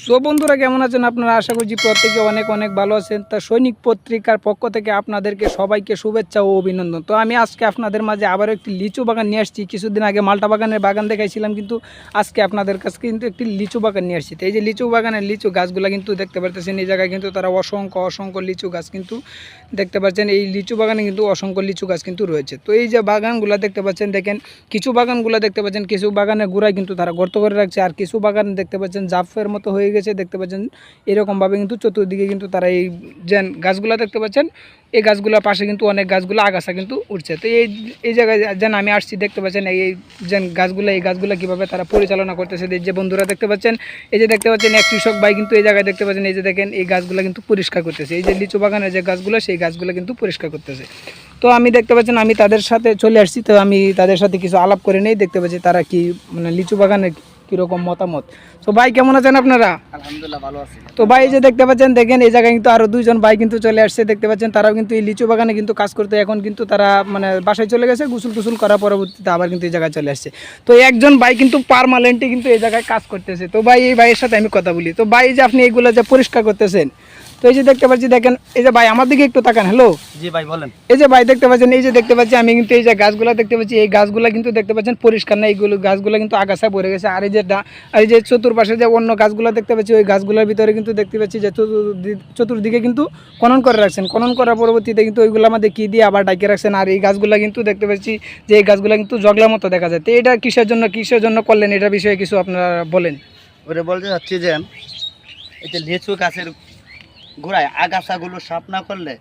So বন্ধুরা কেমন আছেন আপনারা? আশা করছি প্রত্যেকে অনেক অনেক ভালো আছেন। তা সৈনিক পত্রিকার পক্ষ থেকে আপনাদেরকে সবাইকে শুভেচ্ছা ও অভিনন্দন। তো আমি আজকে আপনাদের মাঝে আবারও একটি লিচু বাগান নিয়ে আসছি। কিছুদিন আগে মাল্টা বাগানের বাগান দেখাইছিলাম, কিন্তু আজকে আপনাদের কাছে কিন্তু একটি লিচু বাগান নিয়ে আসছি। তো এই যে লিচু বাগানের লিচু গাছগুলো কিন্তু দেখতে পারতেছেন, এই জায়গায় কিন্তু তারা অসংখ্য অসংখ্য লিচু গাছ কিন্তু দেখতে পাচ্ছেন। এই লিচু বাগানে কিন্তু অসংখ্য লিচু গাছ কিন্তু রয়েছে। তো এই যে বাগানগুলো দেখতে পাচ্ছেন, দেখেন কিছু বাগানগুলো দেখতে পাচ্ছেন, কিছু বাগানের গোড়ায় কিন্তু তারা গর্ত করে রাখছে, আর কিছু বাগান দেখতে পাচ্ছেন জাফের মতো হয়ে গেছে। দেখতে পাচ্ছেন এরকমভাবে কিন্তু চতুর্দিকে কিন্তু তারা এই যে গাছগুলো দেখতে পাচ্ছেন, এই গাছগুলোর পাশে কিন্তু অনেক গাছগুলো আগাছা কিন্তু উঠছে। তো এই জায়গায় যেন আমি আসছি, দেখতে পাচ্ছেন এই যে গাছগুলো, এই গাছগুলো কীভাবে তারা পরিচালনা করতেছে। এই যে বন্ধুরা দেখতে পাচ্ছেন, এই যে দেখতে পাচ্ছেন এক কৃষক ভাই কিন্তু এই জায়গায় দেখতে পাচ্ছেন, এই যে দেখেন এই গাছগুলো কিন্তু পরিষ্কার করতেছে। এই যে লিচু বাগানের যে গাছগুলো, সেই গাছগুলো কিন্তু পরিষ্কার করতেছে। তো আমি দেখতে পাচ্ছেন আমি তাদের সাথে চলে আসছি। তো আমি তাদের সাথে কিছু আলাপ করে নেই, দেখতে পাচ্ছি তারা কি মানে লিচু বাগানের কীরকম মতামত। তো ভাই কেমন আছেন আপনারা? আলহামদুলিল্লাহ ভালো আছি। তো ভাই এই যে দেখতে পাচ্ছেন, দেখেন এই জায়গায় কিন্তু আরও দুইজন ভাই কিন্তু চলে আসছে। দেখতে পাচ্ছেন তারাও কিন্তু এই লিচু বাগানে কিন্তু কাজ করতে, এখন কিন্তু তারা মানে বাসায় চলে গেছে, গোসল করার পরবর্তীতে আবার কিন্তু এই জায়গায় চলে আসছে। তো একজন ভাই কিন্তু পার্মানেন্টলি কিন্তু এই জায়গায় কাজ করতেছে। তো ভাই এই ভাইয়ের সাথে আমি কথা বলি। তো ভাই যে আপনি এইগুলো যে পরিষ্কার করতেছেন, তো এই যে দেখতে পাচ্ছি, দেখেন এই যে ভাই আমার দিকে একটু তাকান। হ্যালো জি ভাই বলেন। এই যে ভাই দেখতে পাচ্ছেন, এই যে দেখতে পাচ্ছি আমি কিন্তু এই যে গাছগুলো দেখতে পাচ্ছি, এই গাছগুলো কিন্তু দেখতে পাচ্ছেন পরিষ্কার না, এইগুলো গাছগুলো কিন্তু আগাছা ভরে গেছে। আর এই যে চতুর্পাশে যে অন্য গাছগুলো দেখতে পাচ্ছি, ওই গাছগুলোর ভিতরে কিন্তু দেখতে পাচ্ছি যে চতুর্দিকে কিন্তু খনন করে রাখছেন। খনন করার পরবর্তীতে কিন্তু ওইগুলো আমাদের কী দিয়ে আবার ডাকিয়ে রাখছেন। আর এই গাছগুলো কিন্তু দেখতে পাচ্ছি যে এই গাছগুলো কিন্তু জগলার মতো দেখা যায়। তো এটা কিসের জন্য করলেন, এটার বিষয়ে কিছু আপনারা বলেন। ওরে বলতে চাচ্ছি যে এই যে লিচু গাছের গোড়ায় আগাছাগুলো সাফ না করলে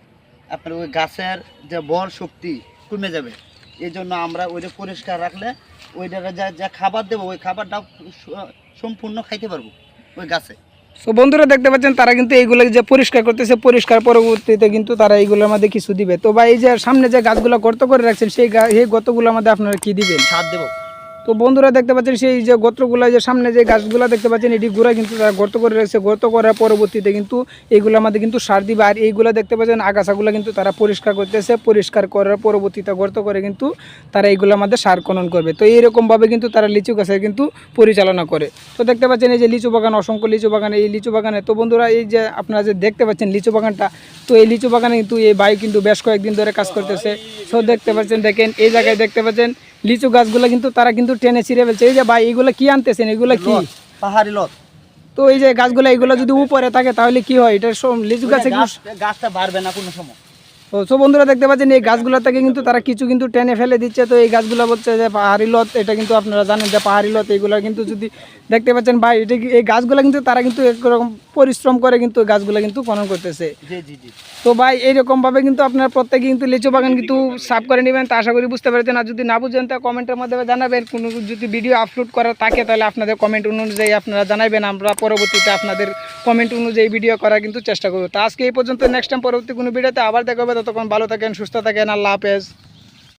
আপনার ওই গাছের যে বল শক্তি কমে যাবে। এই জন্য আমরা ওইটা পরিষ্কার রাখলে ওইটাকে যা খাবার দেবো, ওই খাবারটা সম্পূর্ণ খাইতে পারবো ওই গাছে। সো বন্ধুরা দেখতে পাচ্ছেন তারা কিন্তু এইগুলো যে পরিষ্কার করতেছে, পরিষ্কার পরবর্তীতে কিন্তু তারা এইগুলোর মধ্যে কিছু দিবে। তো ভাই এই যে সামনে যে গাছগুলো গর্ত করে রাখছেন, সেই গর্তগুলোর মধ্যে আপনারা কি দিবেন? সার দেবো। তো বন্ধুরা দেখতে পাচ্ছেন সেই যে গর্তগুলো, যে সামনে যে গাছগুলো দেখতে পাচ্ছেন, এটি গোড়া কিন্তু তারা গর্ত করে রাখছে। গর্ত করার পরবর্তীতে কিন্তু এইগুলোর মধ্যে কিন্তু সার দিবে। আর এইগুলো দেখতে পাচ্ছেন আগাছাগুলো কিন্তু তারা পরিষ্কার করতেছে। পরিষ্কার করার পরবর্তীতে গর্ত করে কিন্তু তারা এইগুলোর মধ্যে সার খনন করবে। তো এইরকমভাবে কিন্তু তারা লিচু গাছের কিন্তু পরিচালনা করে। তো দেখতে পাচ্ছেন এই যে লিচু বাগান, অসংখ্য লিচু বাগান, এই লিচু বাগানে। তো বন্ধুরা এই যে আপনারা যে দেখতে পাচ্ছেন লিচু বাগানটা, তো এই লিচু বাগানে কিন্তু এই ভাই কিন্তু বেশ কয়েকদিন ধরে কাজ করতেছে। তো দেখতে পাচ্ছেন, দেখেন এই জায়গায় দেখতে পাচ্ছেন লিচু গাছগুলো কিন্তু তারা কিন্তু টেনে ছিঁড়ে ফেলছে। এই যে ভাই এগুলো কি আনতেছেন, এগুলো কি? পাহাড়ি লত। তো এই যে গাছগুলো, এগুলো যদি উপরে থাকে তাহলে কি হয়? এটা লিচু গাছে গাছটা বাড়বে না কোনো সময়। তো সব বন্ধুরা দেখতে পাচ্ছেন এই গাছগুলো থেকে কিন্তু তারা কিছু কিন্তু টেনে ফেলে দিচ্ছে। তো এই গাছগুলো বলছে যে পাহাড়ি লত, এটা কিন্তু আপনারা জানেন যে পাহাড়ি লত। এইগুলো কিন্তু যদি দেখতে পাচ্ছেন ভাই, এটা এই গাছগুলো কিন্তু তারা কিন্তু একরকম পরিশ্রম করে কিন্তু গাছগুলো কিন্তু খনন করতেছে। জি জি জি। তো ভাই এইরকমভাবে কিন্তু আপনার প্রত্যেকে কিন্তু লিচু বাগান কিন্তু সাফ করে নেবেন। তা আশা করি বুঝতে পেরেছেন। আর যদি না বুঝেন তা কমেন্টের মাধ্যমে জানাবেন। কোনো যদি ভিডিও আপলোড করার থাকে তাহলে আপনাদের কমেন্ট অনুযায়ী আপনারা জানাবেন। আমরা পরবর্তীতে আপনাদের কমেন্ট অনুযায়ী ভিডিও করার কিন্তু চেষ্টা করবো। তো আজকে এই পর্যন্ত, নেক্সট টাইম পরবর্তী কোনো ভিডিওতে আবার দেখা হবে। ততক্ষণ ভালো থাকেন, সুস্থ থাকেন, আল্লাহ হাফেজ।